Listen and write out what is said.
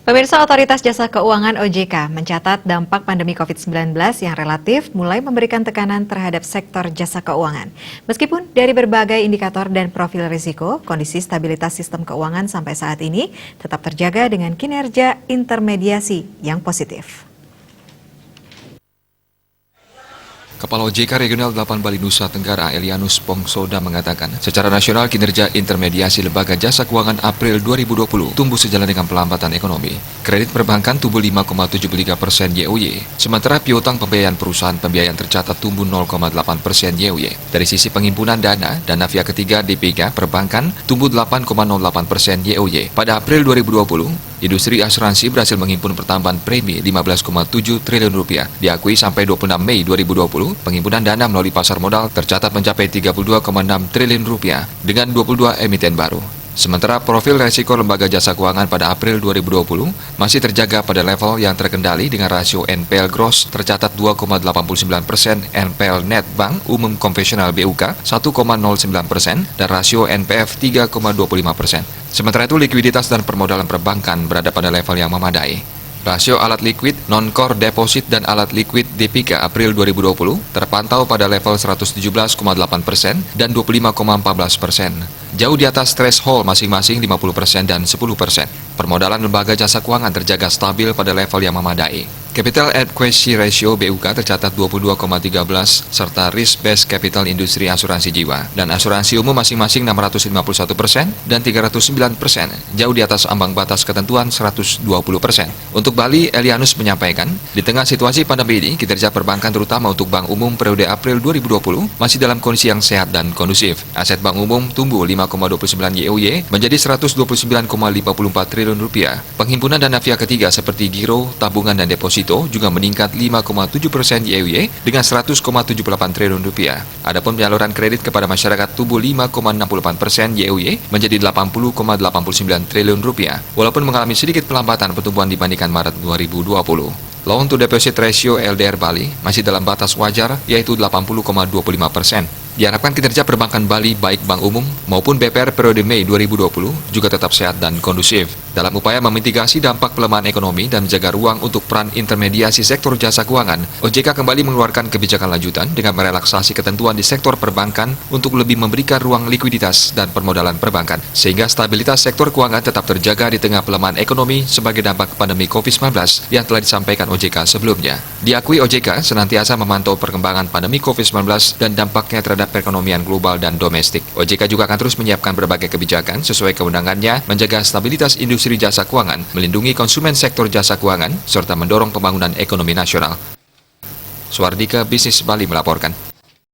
Pemirsa, Otoritas Jasa Keuangan (OJK) mencatat dampak pandemi COVID-19 yang relatif mulai memberikan tekanan terhadap sektor jasa keuangan. Meskipun dari berbagai indikator dan profil risiko, kondisi stabilitas sistem keuangan sampai saat ini tetap terjaga dengan kinerja intermediasi yang positif. Kepala OJK Regional 8 Bali Nusa Tenggara, Elianus Pongsoda mengatakan, secara nasional kinerja intermediasi lembaga jasa keuangan April 2020 tumbuh sejalan dengan pelambatan ekonomi. Kredit perbankan tumbuh 5,73% YoY, sementara piutang pembiayaan perusahaan pembiayaan tercatat tumbuh 0,8% YoY. Dari sisi penghimpunan dana pihak ketiga DPK perbankan tumbuh 8,08% YoY. Pada April 2020, industri asuransi berhasil menghimpun pertambahan premi 15,7 triliun rupiah. Diakui sampai 26 Mei 2020, penghimpunan dana melalui pasar modal tercatat mencapai 32,6 triliun rupiah dengan 22 emiten baru. Sementara profil resiko lembaga jasa keuangan pada April 2020 masih terjaga pada level yang terkendali dengan rasio NPL gross tercatat 2,89%, NPL net bank umum konvensional BUK 1,09% dan rasio NPF 3,25%. Sementara itu likuiditas dan permodalan perbankan berada pada level yang memadai. Rasio alat likuid, non-core deposit, dan alat likuid DPK April 2020 terpantau pada level 117,8% dan 25,14%. Jauh di atas threshold masing-masing 50% dan 10%. Permodalan lembaga jasa keuangan terjaga stabil pada level yang memadai. Capital Adequacy Ratio BUK tercatat 22,13 serta Risk Based Capital industri asuransi jiwa dan asuransi umum masing-masing 651% dan 309%, jauh di atas ambang batas ketentuan 120%. Untuk Bali, Elianus menyampaikan, di tengah situasi pandemi ini, kinerja perbankan terutama untuk Bank Umum periode April 2020 masih dalam kondisi yang sehat dan kondusif. Aset Bank Umum tumbuh 5,29 YoY menjadi 129,54 triliun rupiah. Penghimpunan dana pihak ketiga seperti giro, tabungan, dan deposito juga meningkat 5,7% YoY dengan 100,78 triliun rupiah. Adapun penyaluran kredit kepada masyarakat tumbuh 5,68% YoY menjadi 80,89 triliun rupiah, walaupun mengalami sedikit pelambatan pertumbuhan dibandingkan Maret 2020. Loan to deposit ratio LDR Bali masih dalam batas wajar, yaitu 80,25%. Diharapkan kinerja perbankan Bali baik Bank Umum maupun BPR periode Mei 2020 juga tetap sehat dan kondusif. Dalam upaya memitigasi dampak pelemahan ekonomi dan menjaga ruang untuk peran intermediasi sektor jasa keuangan, OJK kembali mengeluarkan kebijakan lanjutan dengan merelaksasi ketentuan di sektor perbankan untuk lebih memberikan ruang likuiditas dan permodalan perbankan, sehingga stabilitas sektor keuangan tetap terjaga di tengah pelemahan ekonomi sebagai dampak pandemi COVID-19 yang telah disampaikan OJK sebelumnya. Diakui OJK senantiasa memantau perkembangan pandemi COVID-19 dan dampaknya terhadap perekonomian global dan domestik. OJK juga akan terus menyiapkan berbagai kebijakan sesuai kewenangannya menjaga stabilitas industri jasa keuangan, melindungi konsumen sektor jasa keuangan, serta mendorong pembangunan ekonomi nasional. Suardika Bisnis Bali melaporkan.